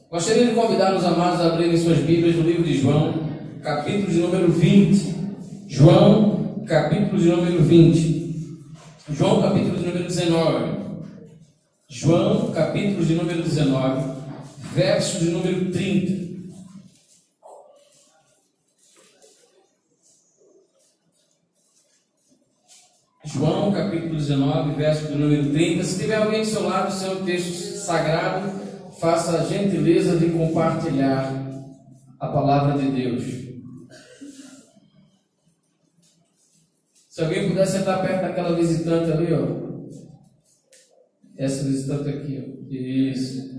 Gostaria de convidar os amados a abrirem suas Bíblias no livro de João, capítulo de número 20. João, capítulo de número 20. João, capítulo de número 19. João, capítulo de número 19, verso de número 30. João, capítulo 19, verso de número 30. Se tiver alguém do seu lado, seu texto sagrado, faça a gentileza de compartilhar a palavra de Deus. Se alguém puder sentar perto daquela visitante ali, ó. Essa visitante aqui, ó. Isso.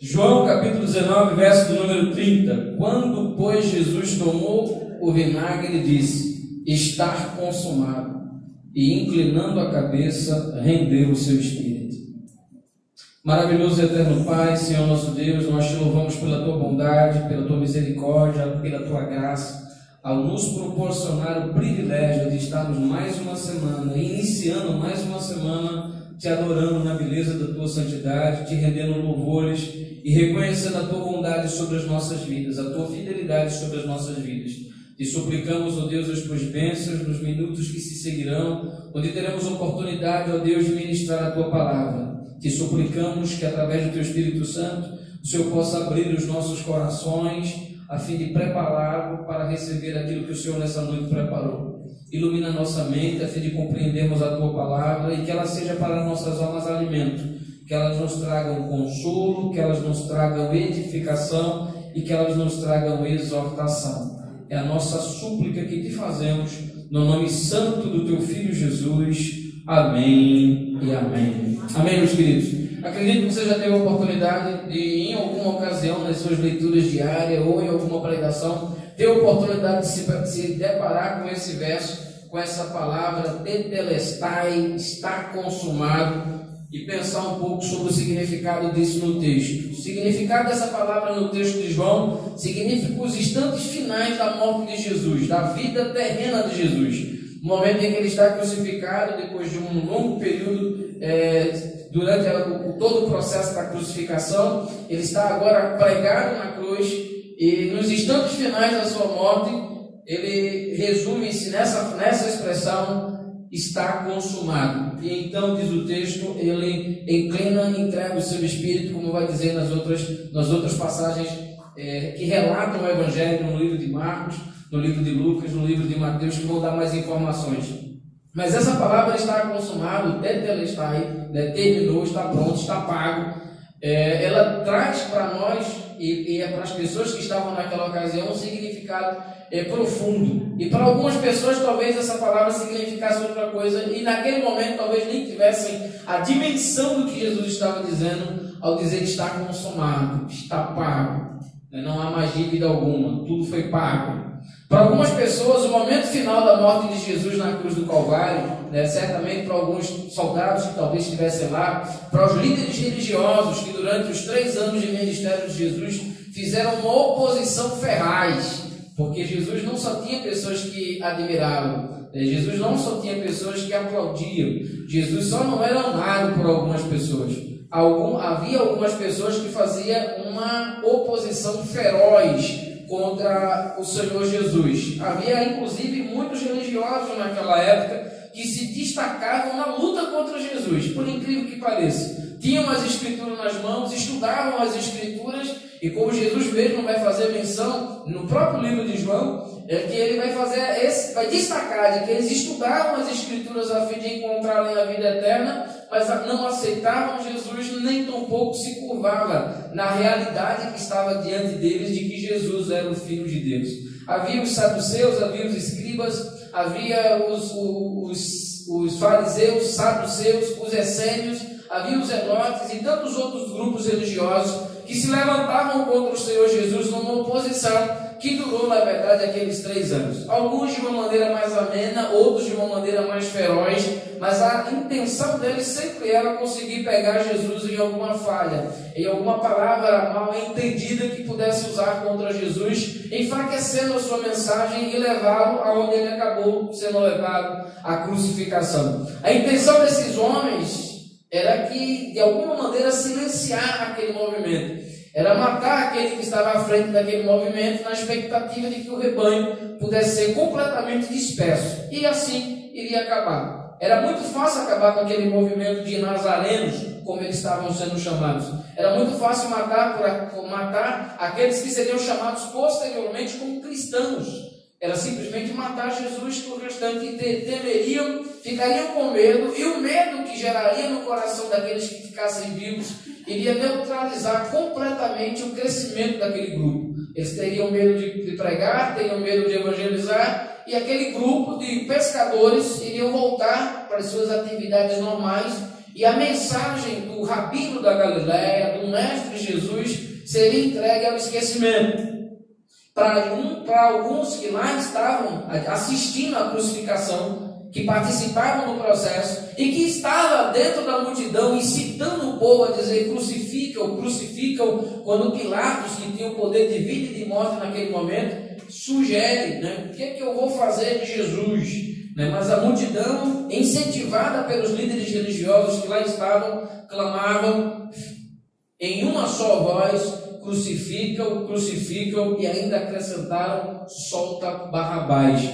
João capítulo 19, verso do número 30. Quando, pois, Jesus tomou o vinagre, ele disse: está consumado. E inclinando a cabeça, rendeu o seu espírito. Maravilhoso e eterno Pai, Senhor nosso Deus, nós te louvamos pela tua bondade, pela tua misericórdia, pela tua graça, ao nos proporcionar o privilégio de estarmos mais uma semana, iniciando mais uma semana, te adorando na beleza da tua santidade, te rendendo louvores e reconhecendo a tua bondade sobre as nossas vidas, a tua fidelidade sobre as nossas vidas. Te suplicamos, ó Deus, as tuas bênçãos nos minutos que se seguirão, onde teremos oportunidade, ó Deus, de ministrar a tua palavra. Te suplicamos que através do teu Espírito Santo o Senhor possa abrir os nossos corações a fim de prepará-lo para receber aquilo que o Senhor nessa noite preparou. Ilumina a nossa mente a fim de compreendermos a tua palavra e que ela seja para nossas almas alimento, que elas nos tragam consolo, que elas nos tragam edificação e que elas nos tragam exortação. É a nossa súplica que te fazemos no nome santo do teu Filho Jesus. Amém e amém. Amém, meus queridos. Acredito que você já teve a oportunidade de, em alguma ocasião, nas suas leituras diárias ou em alguma pregação, ter a oportunidade de se deparar com esse verso, com essa palavra, tetelestai, está consumado, e pensar um pouco sobre o significado disso no texto. O significado dessa palavra no texto de João significa os instantes finais da morte de Jesus, da vida terrena de Jesus. O momento em que ele está crucificado, depois de um longo período, durante todo o processo da crucificação, ele está agora pregado na cruz, e nos instantes finais da sua morte, ele resume-se nessa expressão: está consumado. E então, diz o texto, ele inclina e entrega o seu espírito, como vai dizer nas outras passagens que relatam o Evangelho, no livro de Marcos, no livro de Lucas, no livro de Mateus, que vão dar mais informações. Mas essa palavra está consumado, tetelestai, terminou, está pronto, está pago. Ela traz para nós e para as pessoas que estavam naquela ocasião um significado profundo. E para algumas pessoas talvez essa palavra significasse outra coisa, e naquele momento talvez nem tivessem a dimensão do que Jesus estava dizendo ao dizer que está consumado, está pago. Não há mais dívida alguma, tudo foi pago. Para algumas pessoas, o momento final da morte de Jesus na cruz do Calvário, certamente para alguns soldados que talvez estivessem lá, para os líderes religiosos que durante os 3 anos de ministério de Jesus fizeram uma oposição ferraz, porque Jesus não só tinha pessoas que admiravam, Jesus não só tinha pessoas que aplaudiam, Jesus só não era amado por algumas pessoas. Havia algumas pessoas que faziam uma oposição feroz contra o Senhor Jesus. Havia inclusive muitos religiosos naquela época que se destacavam na luta contra Jesus, por incrível que pareça. Tinham as escrituras nas mãos, estudavam as escrituras, e como Jesus mesmo vai fazer menção no próprio livro de João, que ele vai destacar de que eles estudavam as escrituras a fim de encontrarem a vida eterna, mas não aceitavam Jesus, nem tampouco se curvava na realidade que estava diante deles de que Jesus era o Filho de Deus. Havia os saduceus, havia os escribas, havia os fariseus, saduceus, os essênios, havia os zelotes e tantos outros grupos religiosos que se levantavam contra o Senhor Jesus numa oposição que durou, na verdade, aqueles 3 anos. Alguns de uma maneira mais amena, outros de uma maneira mais feroz, mas a intenção deles sempre era conseguir pegar Jesus em alguma falha, em alguma palavra mal entendida que pudesse usar contra Jesus, enfraquecendo a sua mensagem e levá-lo aonde ele acabou sendo levado, à crucificação. A intenção desses homens era que, de alguma maneira, silenciar aquele movimento. Era matar aquele que estava à frente daquele movimento, na expectativa de que o rebanho pudesse ser completamente disperso. E assim iria acabar. Era muito fácil acabar com aquele movimento de nazarenos, como eles estavam sendo chamados. Era muito fácil matar aqueles que seriam chamados posteriormente como cristãos. Era simplesmente matar Jesus, que o restante temeriam, ficariam com medo, e o medo que geraria no coração daqueles que ficassem vivos iria neutralizar completamente o crescimento daquele grupo. Eles teriam medo de pregar, teriam medo de evangelizar, e aquele grupo de pescadores iriam voltar para as suas atividades normais, e a mensagem do rabino da Galileia, do mestre Jesus, seria entregue ao esquecimento. Para alguns que lá estavam assistindo à crucificação, que participavam do processo e que estava dentro da multidão incitando o povo a dizer crucificam, crucificam, quando Pilatos, que tinha o poder de vida e de morte naquele momento, sugere, o que é que eu vou fazer de Jesus? Mas a multidão, incentivada pelos líderes religiosos que lá estavam, clamavam em uma só voz: crucificam, crucificam, e ainda acrescentaram: solta Barrabás.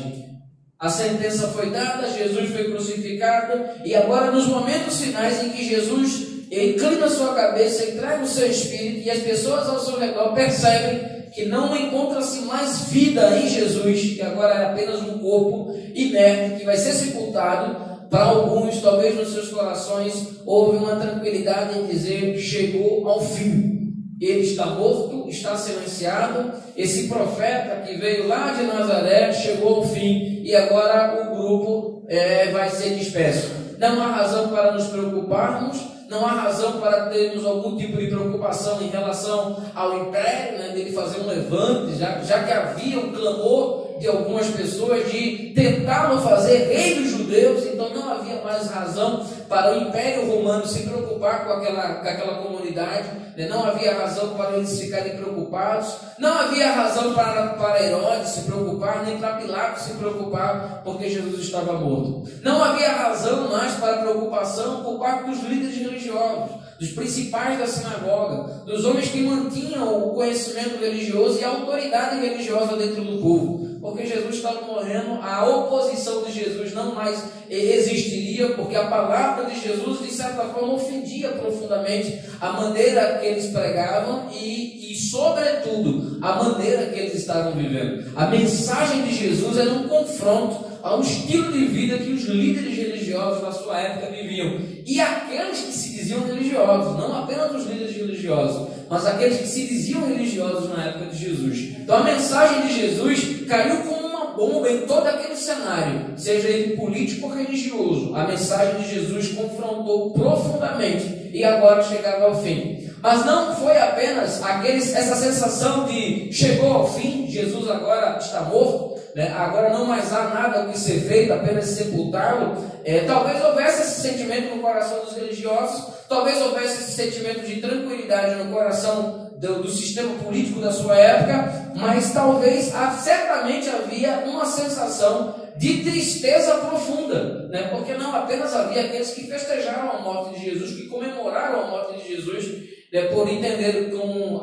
A sentença foi dada, Jesus foi crucificado, e agora, nos momentos finais em que Jesus inclina sua cabeça, entrega o seu espírito, e as pessoas ao seu redor percebem que não encontra-se mais vida em Jesus, que agora é apenas um corpo inerte que vai ser sepultado. Para alguns, talvez nos seus corações, houve uma tranquilidade em dizer: chegou ao fim. Ele está morto, está silenciado. Esse profeta que veio lá de Nazaré chegou ao fim, e agora o grupo vai ser disperso. Não há razão para nos preocuparmos, não há razão para termos algum tipo de preocupação em relação ao império, dele fazer um levante, já que havia um clamor de algumas pessoas de tentá-lo fazer rei dos judeus. Então não havia mais razão para o Império Romano se preocupar com aquela comunidade, não havia razão para eles ficarem preocupados, não havia razão para Herodes se preocupar, nem para Pilatos se preocupar, porque Jesus estava morto. Não havia razão mais para preocupação por parte dos líderes religiosos, dos principais da sinagoga, dos homens que mantinham o conhecimento religioso e a autoridade religiosa dentro do povo, porque Jesus estava morrendo. A oposição de Jesus não mais existiria, porque a palavra de Jesus, de certa forma, ofendia profundamente a maneira que eles pregavam e sobretudo, a maneira que eles estavam vivendo. A mensagem de Jesus era um confronto ao estilo de vida que os líderes religiosos da sua época viviam, e aqueles que se diziam religiosos, não apenas os líderes religiosos, mas aqueles que se diziam religiosos na época de Jesus. Então a mensagem de Jesus caiu como uma bomba em todo aquele cenário, seja ele político ou religioso. A mensagem de Jesus confrontou profundamente e agora chegava ao fim. Mas não foi apenas essa sensação de chegou ao fim, Jesus agora está morto, agora não mais há nada o que ser feito, apenas sepultá-lo. Talvez houvesse esse sentimento no coração dos religiosos, talvez houvesse esse sentimento de tranquilidade no coração do sistema político da sua época, mas talvez, certamente havia uma sensação de tristeza profunda, porque não apenas havia aqueles que festejaram a morte de Jesus, que comemoraram a morte de Jesus, por entender como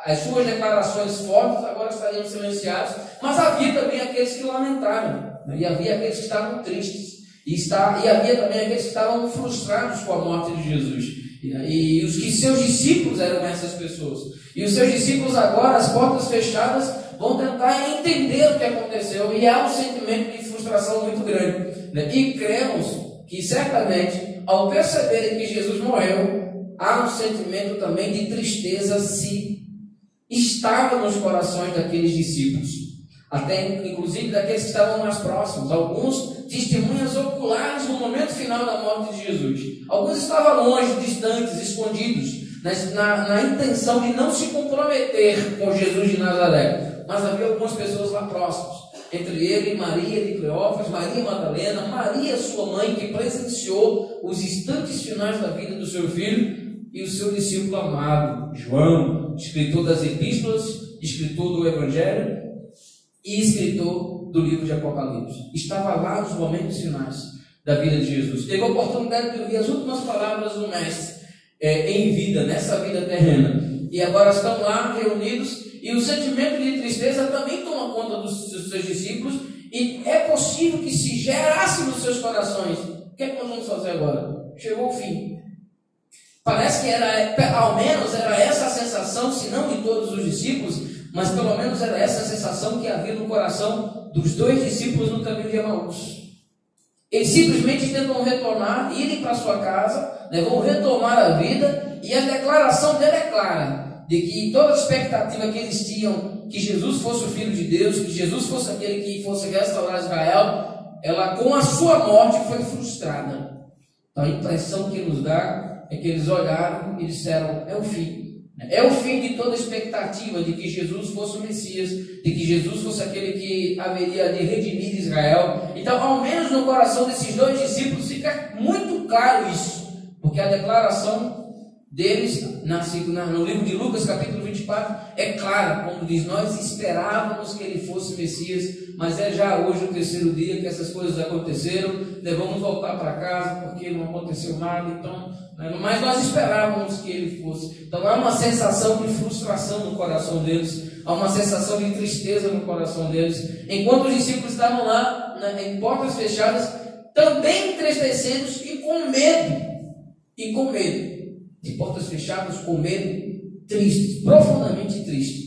as suas declarações fortes agora estariam silenciadas, mas havia também aqueles que lamentaram, e havia aqueles que estavam tristes, e havia também aqueles que estavam frustrados com a morte de Jesus, e os que seus discípulos eram essas pessoas, e os seus discípulos agora, as portas fechadas, vão tentar entender o que aconteceu, e há um sentimento de frustração muito grande, e cremos que certamente, ao perceberem que Jesus morreu, há um sentimento também de tristeza se estava nos corações daqueles discípulos, até inclusive daqueles que estavam mais próximos. Alguns testemunhas oculares no momento final da morte de Jesus. Alguns estavam longe, distantes, escondidos, na intenção de não se comprometer com Jesus de Nazaré. mas havia algumas pessoas lá próximas. Entre ele, Maria de Cleófas, Maria Madalena, Maria, sua mãe, que presenciou os instantes finais da vida do seu filho, e o seu discípulo amado, João, escritor das epístolas, escritor do Evangelho e escritor do livro de Apocalipse. Estava lá nos momentos finais da vida de Jesus. Teve a oportunidade de ouvir as últimas palavras do Mestre em vida, nessa vida terrena. E agora estão lá reunidos, e o sentimento de tristeza também toma conta dos seus discípulos, e é possível que se gerasse nos seus corações. O que é que nós vamos fazer agora? Chegou o fim. Parece que ao menos era essa a sensação, se não de todos os discípulos, mas pelo menos era essa a sensação que havia no coração dos dois discípulos no caminho de Emaús. Eles simplesmente tentam retornar, irem para sua casa, vão retomar a vida, e a declaração dele é clara, de que toda a expectativa que eles tinham, que Jesus fosse o Filho de Deus, que Jesus fosse aquele que fosse restaurar Israel, ela com a sua morte foi frustrada. Então a impressão que nos dá é que eles olharam e disseram, é o fim. É o fim de toda expectativa de que Jesus fosse o Messias, de que Jesus fosse aquele que haveria de redimir Israel. Então, ao menos no coração desses dois discípulos fica muito claro isso, porque a declaração deles no livro de Lucas, capítulo 24, é clara, quando diz, nós esperávamos que ele fosse Messias, mas é já hoje o terceiro dia que essas coisas aconteceram, vamos voltar para casa porque não aconteceu nada, então, mas nós esperávamos que ele fosse. Então há uma sensação de frustração no coração deles, há uma sensação de tristeza no coração deles, enquanto os discípulos estavam lá em portas fechadas, também entristecidos e com medo, de portas fechadas, com medo, tristes, profundamente tristes.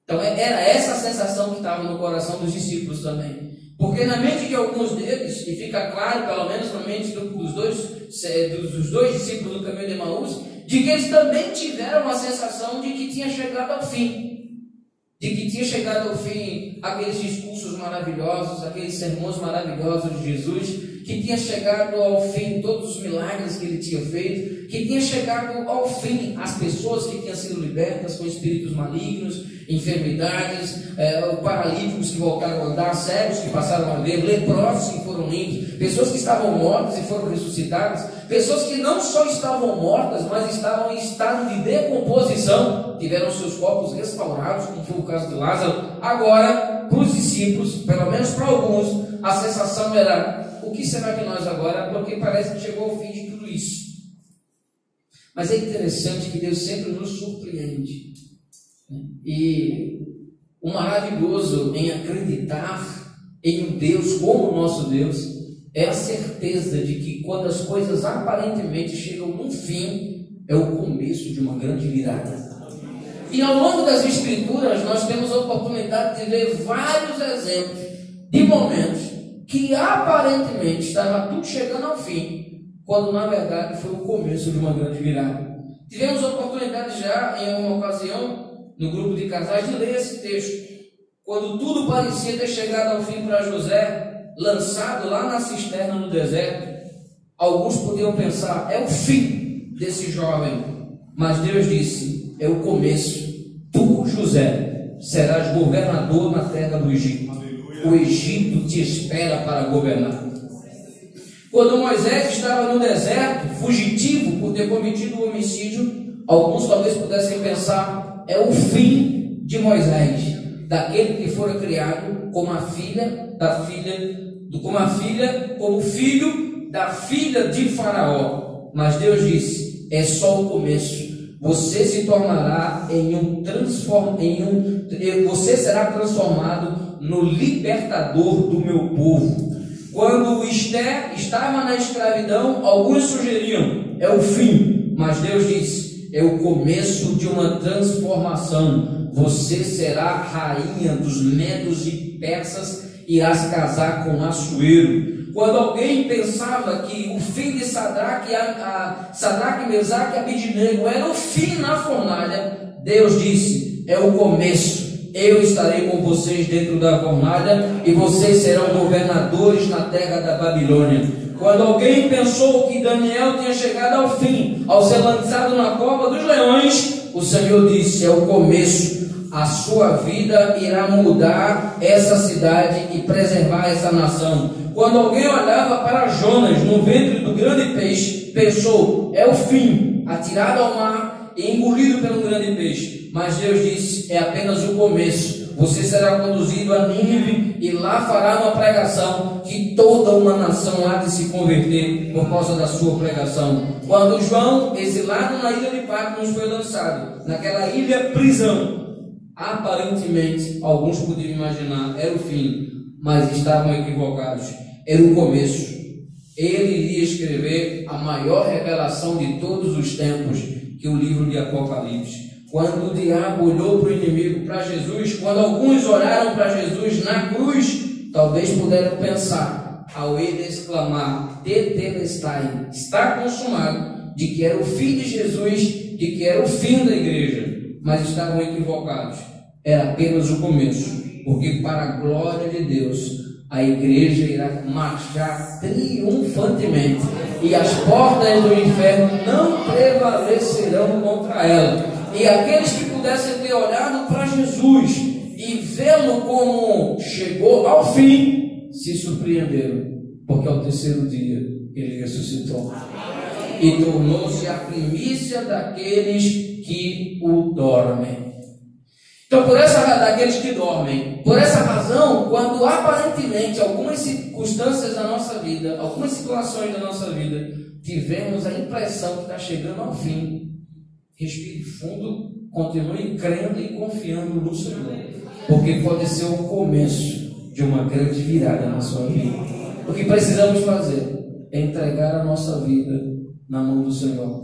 Então era essa a sensação que estava no coração dos discípulos também. Porque na mente de alguns deles, e fica claro, pelo menos na mente dos dois discípulos do caminho de Emaús, de que eles também tiveram a sensação de que tinha chegado ao fim. De que tinha chegado ao fim aqueles discursos maravilhosos, aqueles sermões maravilhosos de Jesus, que tinha chegado ao fim todos os milagres que ele tinha feito, que tinha chegado ao fim as pessoas que tinham sido libertas com espíritos malignos, enfermidades, paralíticos que voltaram a andar, cegos que passaram a ver, leprosos que foram limpos, pessoas que estavam mortas e foram ressuscitadas, pessoas que não só estavam mortas, mas estavam em estado de decomposição, tiveram seus corpos restaurados, como foi o caso de Lázaro. Agora, para os discípulos, pelo menos para alguns, a sensação era, o que será que nós agora, porque parece que chegou ao fim de tudo isso. Mas é interessante que Deus sempre nos surpreende. E o maravilhoso em acreditar em um Deus como o nosso Deus é a certeza de que quando as coisas aparentemente chegam num fim, é o começo de uma grande virada. E ao longo das Escrituras nós temos a oportunidade de ver vários exemplos de momentos que aparentemente estava tudo chegando ao fim, quando na verdade foi o começo de uma grande virada. Tivemos a oportunidade já em uma ocasião no grupo de casais de ler esse texto, quando tudo parecia ter chegado ao fim para José, lançado lá na cisterna no deserto. Alguns podiam pensar, é o fim desse jovem, mas Deus disse, é o começo. Tu, José, serás governador na terra do Egito. Aleluia. O Egito te espera para governar. Quando Moisés estava no deserto, fugitivo por ter cometido o homicídio, alguns talvez pudessem pensar, é o fim de Moisés, daquele que fora criado como como filho da filha de Faraó. Mas Deus disse, é só o começo. Você se tornará você será transformado no libertador do meu povo. Quando Esther estava na escravidão, alguns sugeriam, é o fim, mas Deus disse, é o começo de uma transformação. Você será rainha dos medos e persas, irás casar com Assuero. Quando alguém pensava que o fim de Sadraque, Mesaque e Abednego era o fim na fornalha, Deus disse, é o começo. Eu estarei com vocês dentro da fornalha e vocês serão governadores na terra da Babilônia. Quando alguém pensou que Daniel tinha chegado ao fim, ao ser lançado na cova dos leões, o Senhor disse, é o começo. a sua vida irá mudar essa cidade e preservar essa nação. Quando alguém olhava para Jonas no ventre do grande peixe, pensou: é o fim, atirado ao mar e engolido pelo grande peixe. Mas Deus disse: é apenas o começo. Você será conduzido a Nínive e lá fará uma pregação que toda uma nação há de se converter por causa da sua pregação. Quando João, exilado na ilha de Patmos, foi lançado naquela ilha prisão, aparentemente alguns poderiam imaginar era o fim, mas estavam equivocados, era o começo. Ele iria escrever a maior revelação de todos os tempos, que é o livro de Apocalipse. Quando o diabo olhou para o inimigo, para Jesus, quando alguns olharam para Jesus na cruz, talvez puderam pensar, ao ele exclamar: Tetelestai, está consumado, de que era o fim de Jesus, de que era o fim da igreja. Mas estavam equivocados, era apenas o começo, porque para a glória de Deus, a igreja irá marchar triunfantemente, e as portas do inferno não prevalecerão contra ela. E aqueles que pudessem ter olhado para Jesus e vê-lo como chegou ao fim, se surpreenderam, porque ao terceiro dia ele ressuscitou e tornou-se a primícia daqueles que o dormem. Então, daqueles que dormem, por essa razão, quando aparentemente algumas circunstâncias da nossa vida, algumas situações da nossa vida, tivemos a impressão que está chegando ao fim, respire fundo, continue crendo e confiando no Senhor, porque pode ser o começo de uma grande virada na sua vida. O que precisamos fazer é entregar a nossa vida na mão do Senhor.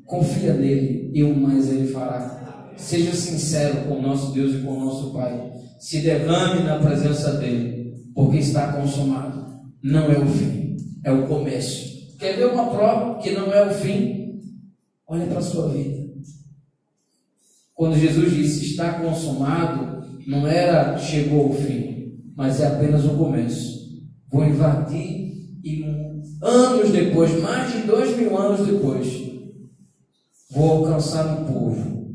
Confia nele e o mais ele fará. Seja sincero com o nosso Deus e com o nosso Pai. Se derrame na presença dele, porque está consumado. Não é o fim, é o começo. Quer ver uma prova que não é o fim? Olha para a sua vida. Quando Jesus disse está consumado, não era chegou ao fim, mas é apenas o começo. Vou invadir e anos depois, mais de 2000 anos depois, vou alcançar um povo,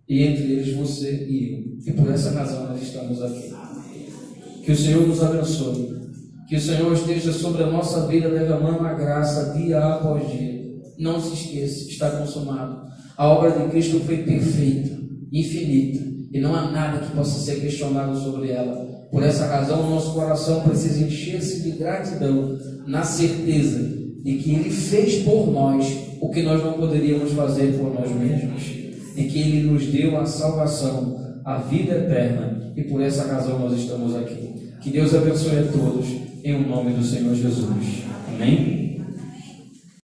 e entre eles você e eu. E por essa razão nós estamos aqui. Que o Senhor nos abençoe, que o Senhor esteja sobre a nossa vida derramando a graça dia após dia. Não se esqueça, está consumado. A obra de Cristo foi perfeita, infinita, e não há nada que possa ser questionado sobre ela. Por essa razão, o nosso coração precisa encher-se de gratidão, na certeza de que Ele fez por nós o que nós não poderíamos fazer por nós mesmos, e que Ele nos deu a salvação, a vida eterna, e por essa razão nós estamos aqui. Que Deus abençoe a todos, em nome do Senhor Jesus. Amém?